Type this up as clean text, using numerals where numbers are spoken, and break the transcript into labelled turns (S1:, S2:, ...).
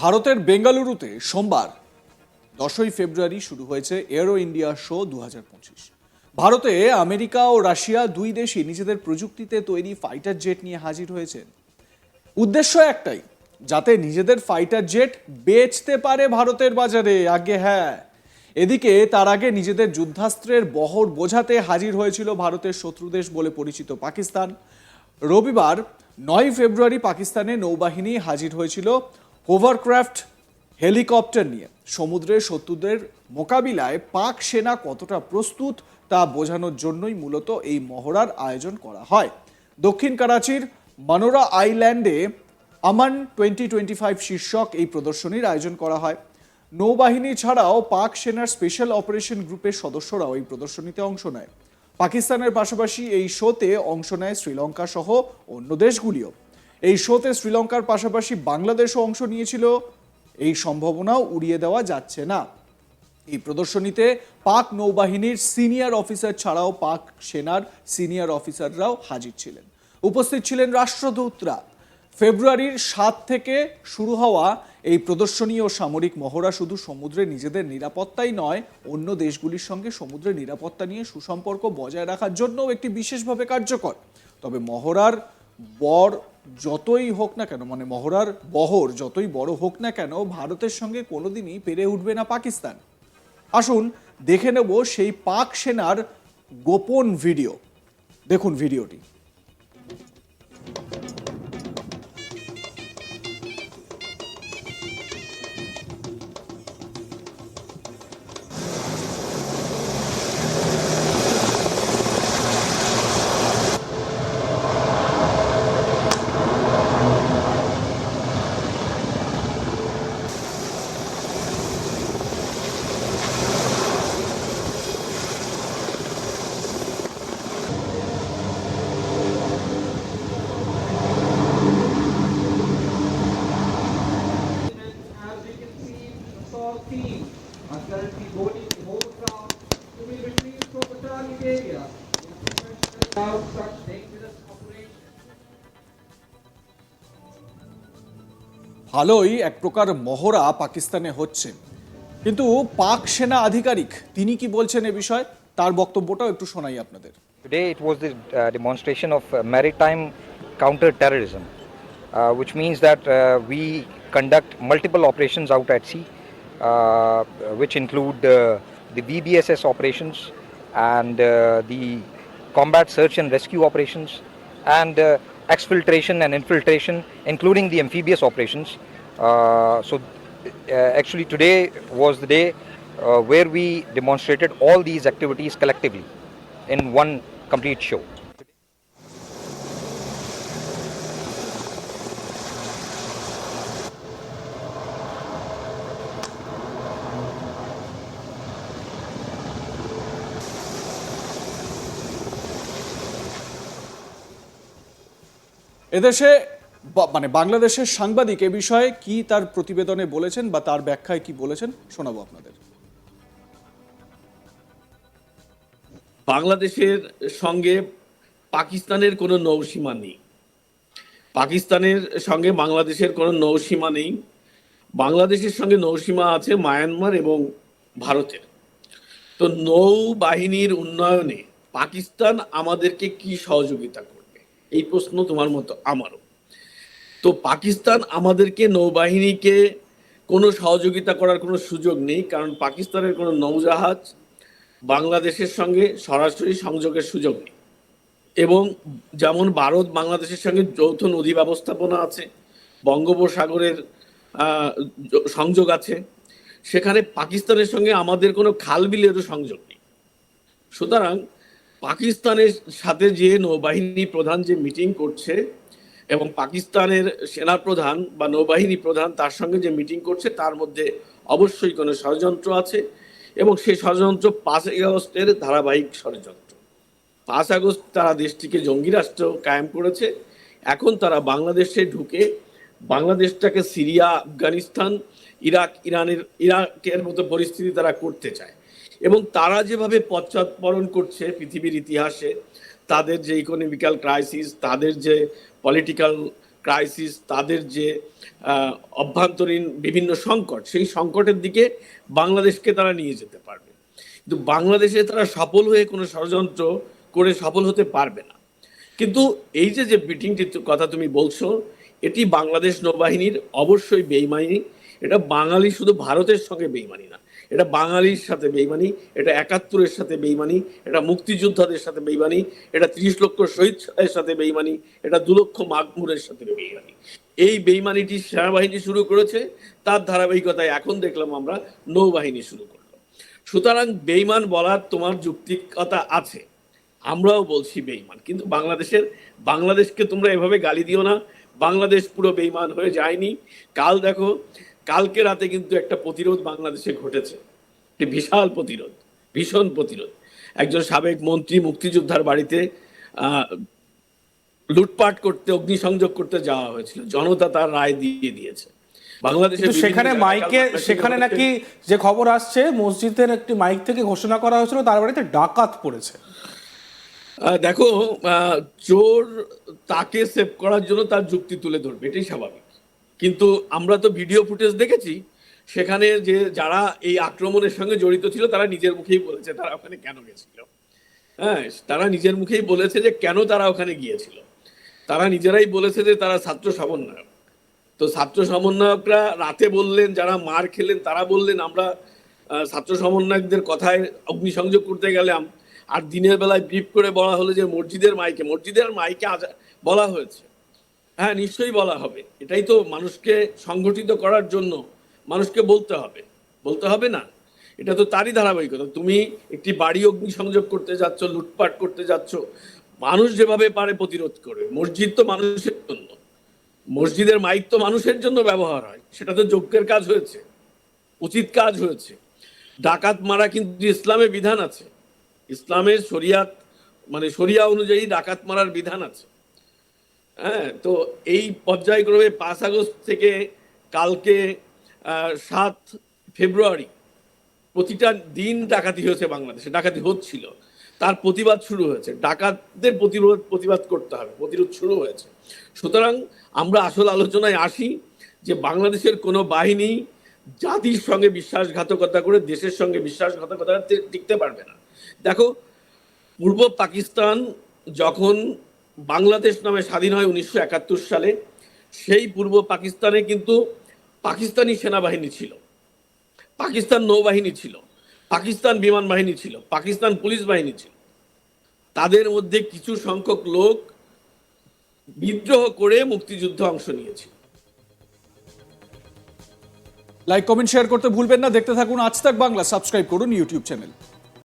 S1: ভারতের বেঙ্গালুরুতে সোমবার 10ই ফেব্রুয়ারি শুরু হয়েছে এরো ইন্ডিয়া শো 2025। ভারতে আমেরিকা ও রাশিয়া দুই দেশই নিজেদের প্রযুক্তিতে তৈরি ফাইটার জেট নিয়ে হাজির হয়েছেন। উদ্দেশ্য একটাই, যাতে নিজেদের ফাইটার জেট বেচতে পারে ভারতের বাজারে। আগে হ্যাঁ, এদিকে তার আগে নিজেদের যুদ্ধাস্ত্রের বহর বোঝাতে হাজির হয়েছিল ভারতের শত্রুদেশ বলে পরিচিত পাকিস্তান। রবিবার 9 ফেব্রুয়ারি পাকিস্তানে নৌবাহিনী হাজির হয়েছিল হোভারক্রাফট হেলিকপ্টার নিয়ে। সমুদ্রে শত্রুদের মোকাবিলায় পাক সেনা কতটা প্রস্তুত তা বোঝানোর জন্যই মূলত এই মহড়ার আয়োজন করা হয়। দক্ষিণ করাচির মানোরা আইল্যান্ডে আমান 2025 শীর্ষক এই প্রদর্শনীর আয়োজন করা হয়। নৌবাহিনী ছাড়াও পাক সেনার স্পেশাল অপারেশন গ্রুপের সদস্যরাও এই প্রদর্শনীতে অংশ নেয়। পাকিস্তানের পাশাপাশি এই শোতে অংশ নেয় শ্রীলঙ্কা সহ অন্য দেশগুলিও। এই শোতে শ্রীলঙ্কার পাশাপাশি বাংলাদেশও অংশ নিয়েছিল। এই সম্ভাবনাও উড়িয়ে দেওয়া যাচ্ছে না। এই প্রদর্শনীতে পাক নৌবাহিনীর সিনিয়র অফিসার ছাড়াও পাক সেনার সিনিয়র অফিসাররাও হাজির ছিলেন। উপস্থিত ছিলেন রাষ্ট্রদূতরা। ফেব্রুয়ারির 7 থেকে শুরু হওয়া এই প্রদর্শনী ও সামরিক মহড়া শুধু সমুদ্রে নিজেদের নিরাপত্তাই নয়, অন্য দেশগুলির সঙ্গে সমুদ্রের নিরাপত্তা নিয়ে সুসম্পর্ক বজায় রাখার জন্যও একটি বিশেষভাবে কার্যকর। তবে মহড়ার বর যতই হোক না কেন, মানে মহড়ার বহর যতই বড় হোক না কেন, ভারতের সঙ্গে কোনোদিনই পেরে উঠবে না পাকিস্তান। আসুন দেখে নেব সেই পাক সেনার গোপন ভিডিও। দেখুন ভিডিওটি।
S2: As we can see, assault team are currently boarding the hovercraft to be retrieved from the target area in prevention of such dangerous operations.
S1: ভালোই এক প্রকার মহড়া পাকিস্তানে হচ্ছে, কিন্তু পাক সেনা আধিকারিক তিনি কি বলছেন এ বিষয়ে, তার বক্তব্যটাও একটু শোনাই আপনাদের।
S3: Today it was the demonstration of maritime counter-terrorism, which means that we conduct multiple operations out at sea, which include the VBSS operations and the combat search and rescue operations and exfiltration and infiltration, including the amphibious operations. Actually today was the day where we demonstrated all these activities collectively in one complete show.
S1: এদেশে মানে বাংলাদেশের সাংবাদিক এ বিষয়ে কি তার প্রতিবেদনে বলেছেন বা তার ব্যাখ্যায় কি বলেছেন শোনাবো আপনাদের।
S4: বাংলাদেশের সঙ্গে পাকিস্তানের কোনো নৌসীমা নেই। পাকিস্তানের সঙ্গে বাংলাদেশের কোনো নৌসীমা নেই। বাংলাদেশের সঙ্গে নৌসীমা আছে মায়ানমার এবং ভারতের। তো নৌবাহিনীর উন্নয়নে পাকিস্তান আমাদেরকে কি সহযোগিতা করবে, এই প্রশ্ন তোমার মতো আমারও। তো পাকিস্তান আমাদেরকে নৌবাহিনীকে কোনো সহযোগিতা করার কোনো সুযোগ নেই, কারণ পাকিস্তানের কোনো নৌজাহাজ বাংলাদেশের সঙ্গে সরাসরি সংযোগের সুযোগ নেই। এবং যেমন ভারত বাংলাদেশের সঙ্গে যৌথ নদী ব্যবস্থাপনা আছে, বঙ্গোপসাগরের সংযোগ আছে, সেখানে পাকিস্তানের সঙ্গে আমাদের কোনো খাল বিলেরও সংযোগ নেই। সুতরাং পাকিস্তানের সাথে যে নৌবাহিনী প্রধান যে মিটিং করছে এবং পাকিস্তানের সেনাপ্রধান বা নৌবাহিনী প্রধান তার সঙ্গে যে মিটিং করছে, তার মধ্যে অবশ্যই কোনো ষড়যন্ত্র আছে এবং সেই ষড়যন্ত্র 5ই আগস্টের ধারাবাহিক ষড়যন্ত্র। 5 আগস্ট তারা দেশটিকে জঙ্গি রাষ্ট্র কায়েম করেছে, এখন তারা বাংলাদেশে ঢুকে বাংলাদেশটাকে সিরিয়া, আফগানিস্তান, ইরাকের মতো পরিস্থিতি তারা করতে চায়। এবং তারা যেভাবে পশ্চাৎপরণ করছে পৃথিবীর ইতিহাসে, তাদের যে ইকোনমিক্যাল ক্রাইসিস, তাদের যে পলিটিক্যাল ক্রাইসিস, তাদের যে অভ্যন্তরীণ বিভিন্ন সংকট, সেই সংকটের দিকে বাংলাদেশকে তারা নিয়ে যেতে পারবে। কিন্তু বাংলাদেশে তারা সফল হয়ে কোনো ষড়যন্ত্র করে সফল হতে পারবে না। কিন্তু এই যে বিটিংটির কথা তুমি বলছো, এটি বাংলাদেশ নৌবাহিনীর অবশ্যই বেইমানি। এটা বাঙালি, শুধু ভারতের সঙ্গে বেইমানি না, এটা বাঙালির সাথে বেইমানি, এটা ৭১-এর সাথে বেইমানি, এটা মুক্তিযোদ্ধাদের সাথে বেইমানি, এটা ৩০ লক্ষ শহীদ এর সাথে বেইমানি, এটা ২ লক্ষ মাগমুরের সাথে বেইমানি। এই বেইমানিটি সেনাবাহিনী শুরু করেছে, তার ধারাবাহিকতায় এখন দেখলাম আমরা নৌবাহিনী শুরু করলো। সুতরাং বেইমান বলার তোমার যৌক্তিকতা আছে, আমরাও বলছি বেইমান, কিন্তু বাংলাদেশকে তোমরা এভাবে গালি দিও না। বাংলাদেশ পুরো বেইমান হয়ে যায়নি। কাল দেখো, কালকে রাতে কিন্তু একটা প্রতিরোধ বাংলাদেশে ঘটেছে, একটি বিশাল প্রতিরোধ, ভীষণ প্রতিরোধ। একজন সাবেক মন্ত্রী মুক্তিযোদ্ধার বাড়িতে লুটপাট করতে, অগ্নিসংযোগ করতে যাওয়া হয়েছিল, জনতা তার রায় দিয়ে দিয়েছে। বাংলাদেশে
S5: কিন্তু সেখানে সেখানে নাকি যে খবর আসছে, মসজিদের একটি মাইক থেকে ঘোষণা করা হয়েছিল তার বাড়িতে ডাকাত পড়েছে।
S4: দেখো, চোর তাকে সেভ করার জন্য তার যুক্তি তুলে ধরবে, এটাই স্বাভাবিক। কিন্তু আমরা তো ভিডিও ফুটেজ দেখেছি, সেখানে যে যারা এই আক্রমণের সঙ্গে জড়িত ছিল তারা নিজের মুখেই বলেছে তারা ওখানে কেন গেছিল। হ্যাঁ, তারা নিজের মুখেই বলেছে যে কেন তারা ওখানে গিয়েছিল। তারা নিজেরাই বলেছে যে তারা ছাত্র সমন্বয়ক। তো ছাত্র সমন্বয়করা রাতে বললেন, যারা মার খেলেন তারা বললেন আমরা ছাত্র সমন্বয়কদের কথায় অগ্নিসংযোগ করতে গেলাম। আর দিনের বেলায় ব্রিফ করে বলা হলো যে মসজিদের মাইকে বলা হয়েছে। হ্যাঁ, নিশ্চয়ই বলা হবে, এটাই তো মানুষকে সংগঠিত করার জন্য মানুষকে বলতে হবে না? এটা তো তারই ধারাবাহিকতা। তুমি একটি বাড়ি অগ্নিসংযোগ করতে যাচ্ছ, লুটপাট করতে যাচ্ছ, মানুষ যেভাবে পারে প্রতিরোধ করে। মসজিদ তো মানুষের জন্য, মসজিদের মাইক তো মানুষের জন্য ব্যবহার হয়, সেটা তো যজ্ঞের কাজ হয়েছে, উচিত কাজ হয়েছে। ডাকাত মারা কিন্তু ইসলামে বিধান আছে, ইসলামের শরিয়া অনুযায়ী ডাকাত মারার বিধান আছে। হ্যাঁ, তো এই পর্যায়ক্রমে ৫ আগস্ট থেকে কালকে ৭ ফেব্রুয়ারি প্রতিটা দিন ডাকাতি হয়েছে বাংলাদেশে, ডাকাতি হচ্ছিল, তার প্রতিবাদ শুরু হয়েছে। ডাকাতদের প্রতিবাদ করতে হবে, প্রতিরোধ শুরু হয়েছে। সুতরাং আমরা আসল আলোচনায় আসি যে বাংলাদেশের কোনো বাহিনী জাতির সঙ্গে বিশ্বাসঘাতকতা করে দেশের সঙ্গে বিশ্বাসঘাতকতা টিকতে পারবে না। দেখো, পূর্ব পাকিস্তান যখন বাংলাদেশ নামে স্বাধীন হয় ১৯৭১ সালে, সেই পূর্ব পাকিস্তানে কিন্তু পাকিস্তানি সেনাবাহিনী ছিল, পাকিস্তান নৌবাহিনী ছিল, পাকিস্তান বিমান বাহিনী ছিল, পাকিস্তান পুলিশ বাহিনী ছিল। তাদের মধ্যে কিছু সংখ্যক লোক বিদ্রোহ করে মুক্তিযুদ্ধে অংশ নিয়েছিল।
S1: লাইক, কমেন্ট, শেয়ার করতে ভুলবেন না। দেখতে থাকুন আজ তাক বাংলা, সাবস্ক্রাইব করুন ইউটিউব চ্যানেল।